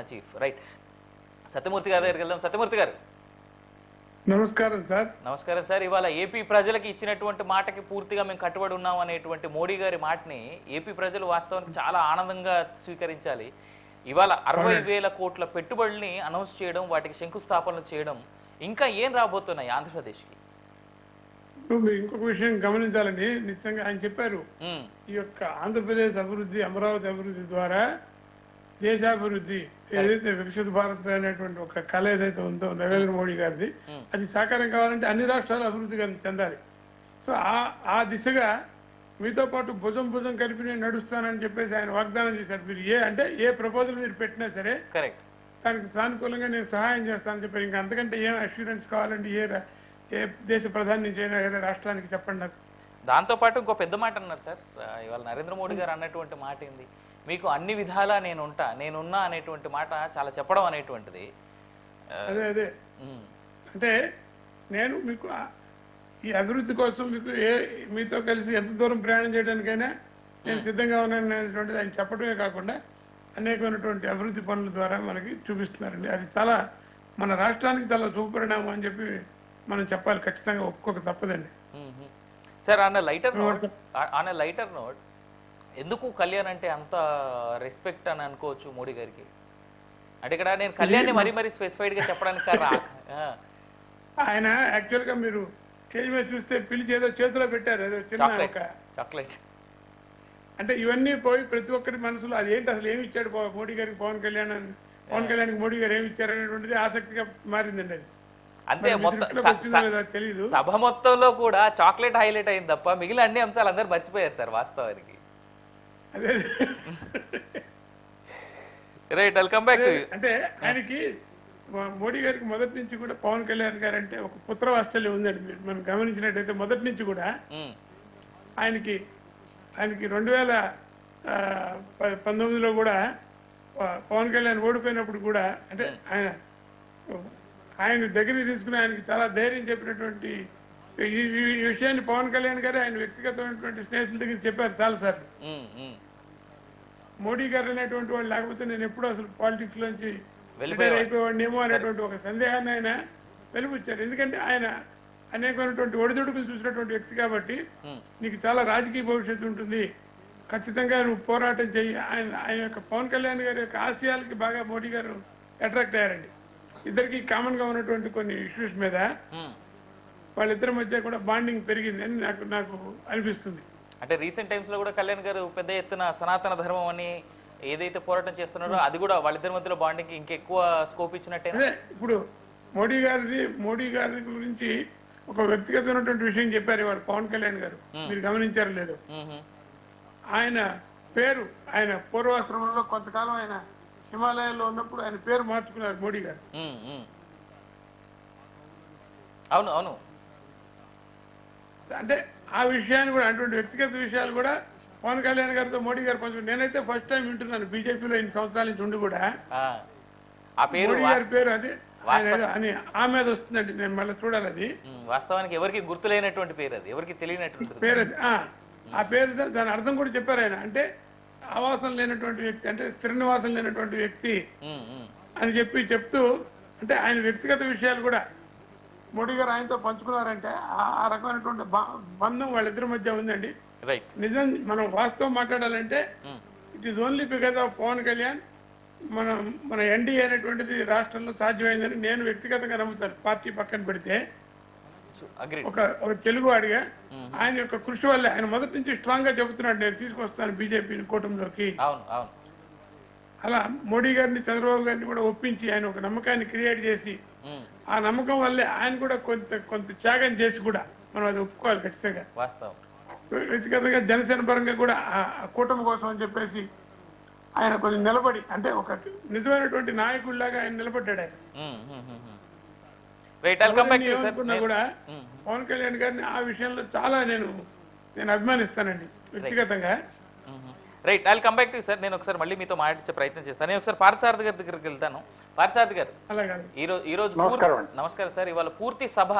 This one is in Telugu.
Chief right. సత్యమూర్తి గారి దగ్గరికి వెళ్దాం. సత్యమూర్తి గారు నమస్కారం సార్. నమస్కారం సార్. ఇవాళ ఏపీ ప్రజలకు ఇచ్చినటువంటి మాటకి పూర్తిగా మేము కట్టుబడి ఉన్నాం అనేటువంటి మోడీ గారి మాటని ఏపీ ప్రజలు వాస్తవానికి చాలా ఆనందంగా స్వీకరించాలి. ఇవాళ 60,000 కోట్ల పెట్టుబడుల్ని అనౌన్స్ చేయడం, వాటికి శంకుస్థాపనలు చేయడం, ఇంకా ఏం రాబోతున్నాయి ఆంధ్రప్రదేశ్కి? మీరు ఇంకొక విషయం గమనించాలండి. నిజంగా ఆయన చెప్పారు, ఈ యొక్క ఆంధ్రప్రదేశ్ అభివృద్ధి, అమరావతి అభివృద్ధి ద్వారా దేశాభివృద్ధి, ఏదైతే వికసిత భారత్ అనేటువంటి ఒక కళ ఏదైతే ఉందో నరేంద్ర మోడీ గారిది, అది సాకారం కావాలంటే అన్ని రాష్ట్రాలు అభివృద్ధి చెందాలి. సో ఆ దిశగా మీతో పాటు భుజం భుజం కలిపి నేను నడుస్తానని చెప్పేసి ఆయన వాగ్దానం చేశారు. మీరు ఏ ప్రపోజల్ మీరు పెట్టినా సరే కరెక్ట్, దానికి సానుకూలంగా నేను సహాయం చేస్తానని చెప్పారు. ఇంకా అంతకంటే ఏం అష్యూరెన్స్ కావాలండి ఏ దేశ ప్రధాని నుంచి అయినా ఏదో రాష్ట్రానికి చెప్పండి నాకు. దాంతోపాటు ఇంకో పెద్ద మాట అన్నారు సార్. ఇవాళ నరేంద్ర మోడీ గారు అన్నటువంటి మాట ఏంది, మీకు అన్ని విధాలా నేనున్నా అనేటువంటి మాట చాలా చెప్పడం అనేటువంటిది. అదే అంటే నేను మీకు ఈ అభివృద్ధి కోసం మీతో కలిసి ఎంత దూరం ప్రయాణం చేయడానికైనా నేను సిద్ధంగా ఉన్నాను అనేటువంటిది ఆయన చెప్పడమే కాకుండా అనేకమైనటువంటి అభివృద్ధి పనుల ద్వారా మనకి చూపిస్తున్నారండి. అది చాలా మన రాష్ట్రానికి చాలా శుభపరిణామం అని చెప్పి మనం చెప్పాలి. ఖచ్చితంగా ఒప్పుకోక తప్పదండి. సార్ ఆన్ లైటర్ నోట్ ఎందుకు కళ్యాణ్ అంటే అంత రెస్పెక్ట్ అని అనుకోవచ్చు మోడీ గారికి? అంటే ఇక్కడ నేను కళ్యాణ్ని మరీ స్పెసిఫైడ్ గా చెప్పడానికి ఆయన యాక్చువల్ గా మీరు స్టేజ్ మీద చూస్తే పిలిచి ఏదో చేతిలో పెట్టారు, ఏదో చిన్న చాక్లెట్. అంటే ఇవన్నీ పోయి ప్రతి ఒక్కరి మనసులో అది ఏంటి, అసలు ఏమి ఇచ్చాడు మోడీ గారికి పవన్ కళ్యాణ్కి మోడీ గారు ఏమి ఇచ్చారు అనేటువంటిది ఆసక్తిగా మారిందండి. అది అంతే. తెలీదు. సభ మొత్తంలో కూడా చాక్లెట్ హైలైట్ అయింది తప్ప మిగిలిన అన్ని అంశాలు అందరు మర్చిపోయారు సార్ వాస్తవానికి. అదే రైట్, వెల్కమ్ బ్యాక్. అంటే ఆయనకి మోడీ గారికి మొదటి నుంచి కూడా పవన్ కళ్యాణ్ గారు అంటే ఒక పుత్రవాత్సల్యం ఉందండి. మీరు మనం గమనించినట్టయితే మొదటి నుంచి కూడా ఆయనకి 2019లో కూడా పవన్ కళ్యాణ్ ఓడిపోయినప్పుడు కూడా అంటే ఆయన దగ్గరికి తీసుకుని ఆయనకి చాలా ధైర్యం చెప్పినటువంటి ఈ విషయాన్ని పవన్ కళ్యాణ్ గారు ఆయన వ్యక్తిగతమైనటువంటి స్నేహితుల దగ్గర చెప్పారు చాలాసార్లు. మోడీ గారు అనేటువంటి వాళ్ళు లేకపోతే నేను ఎప్పుడూ అసలు పాలిటిక్స్ లోంచి రిటైర్ అయిపోయేవాడినేమో అనేటువంటి ఒక సందేహాన్ని ఆయన వెలిపుచ్చారు. ఎందుకంటే ఆయన అనేకమైనటువంటి ఒడిదుడుకులు చూసినటువంటి వ్యక్తి కాబట్టి నీకు చాలా రాజకీయ భవిష్యత్తు ఉంటుంది, ఖచ్చితంగా నువ్వు పోరాటం చెయ్యి. ఆయన యొక్క పవన్ కళ్యాణ్ గారి యొక్క ఆశయాలకి బాగా మోడీ గారు అట్రాక్ట్ అయ్యారండి. ఇద్దరికి కామన్ గా ఉన్నటువంటి కొన్ని ఇష్యూస్ మీద వాళ్ళిద్దరి మధ్య కూడా బాండింగ్ పెరిగింది అని నాకు అనిపిస్తుంది. అంటే రీసెంట్ టైమ్స్ లో కూడా కళ్యాణ్ గారు పెద్ద ఎత్తున సనాతన ధర్మం అని ఏదైతే పోరాటం చేస్తున్నారో అది కూడా వాళ్ళిద్దరి మధ్యలో బాండింగ్ ఇంకెక్కువ స్కోప్ ఇచ్చినట్టే. ఇప్పుడు మోడీ గారి గురించి ఒక వ్యక్తిగతమైనటువంటి విషయం చెప్పారు ఇవాళ పవన్ కళ్యాణ్ గారు. మీరు గమనించారో లేదో, ఆయన పూర్వాశ్రమంలో కొంతకాలం ఆయన హిమాలయాల్లో ఉన్నప్పుడు ఆయన పేరు మార్చుకున్నారు మోడీ గారు. అవును అవును. అంటే ఆ విషయాన్ని కూడా అటువంటి వ్యక్తిగత విషయాలు కూడా పవన్ కళ్యాణ్ గారితో మోడీ గారు కొంచెం నేనైతే ఫస్ట్ టైం వింటున్నాను బీజేపీలో ఇన్ని సంవత్సరాల నుంచి ఉండి కూడా మోడీ గారి పేరు అది అని ఆ మీద వస్తుందండి. నేను మళ్ళీ చూడాలి. అది వాస్తవానికి ఎవరికి గుర్తులేనటువంటి పేరు, అది ఎవరికి తెలియనటువంటి పేరు. అది ఆ పేరు దాని అర్థం కూడా చెప్పారు ఆయన. అంటే ఆవాసం లేనటువంటి వ్యక్తి, అంటే స్థిర నివాసం లేనటువంటి వ్యక్తి అని చెప్తూ అంటే ఆయన వ్యక్తిగత విషయాలు కూడా మోడీ గారు ఆయనతో పంచుకున్నారంటే ఆ రకమైనటువంటి బంధం వాళ్ళిద్దరి మధ్య ఉందండి. నిజం మనం వాస్తవం మాట్లాడాలంటే it is only because of Pawan Kalyan మన ఎన్డీఏ అనేటువంటిది రాష్ట్రంలో సాధ్యమైందని నేను వ్యక్తిగతంగా నమ్ముతాను. పార్టీ పక్కన పెడితే ఒక తెలుగు వాడిగా ఆయన యొక్క కృషి వల్లే ఆయన మొదటి నుంచి స్ట్రాంగ్ గా చెబుతున్నాడు, నేను తీసుకొస్తాను బీజేపీని కూటమిలోకి. అలా మోడీ గారిని చంద్రబాబు గారిని కూడా ఒప్పించి ఆయన ఒక నమ్మకాన్ని క్రియేట్ చేసి ఆ నమ్మకం వల్లే ఆయన కూడా కొంత త్యాగం చేసి కూడా మనం అది ఒప్పుకోవాలి ఖచ్చితంగా. వ్యక్తిగతంగా జనసేన పరంగా కూడా ఆ కూటమి కోసం అని చెప్పేసి ఆయన కొంచెం నిలబడి అంటే ఒక నిజమైనటువంటి నాయకుడిలాగా ఆయన నిలబడ్డాడు. ఆయన కూడా పవన్ కళ్యాణ్ గారిని ఆ విషయంలో చాలా నేను అభిమానిస్తానండి వ్యక్తిగతంగా. Right, I will come back to sir. నేను ఒకసారి మళ్ళీ మీతో మాట్లాడే ప్రయత్నం చేస్తాను. నేను ఒకసారి పార్థసారథి గారి దగ్గరికి వెళ్తాను. పార్థసారథి గారు, ఈ రోజు నమస్కారం సార్. ఇవాళ పూర్తి సభ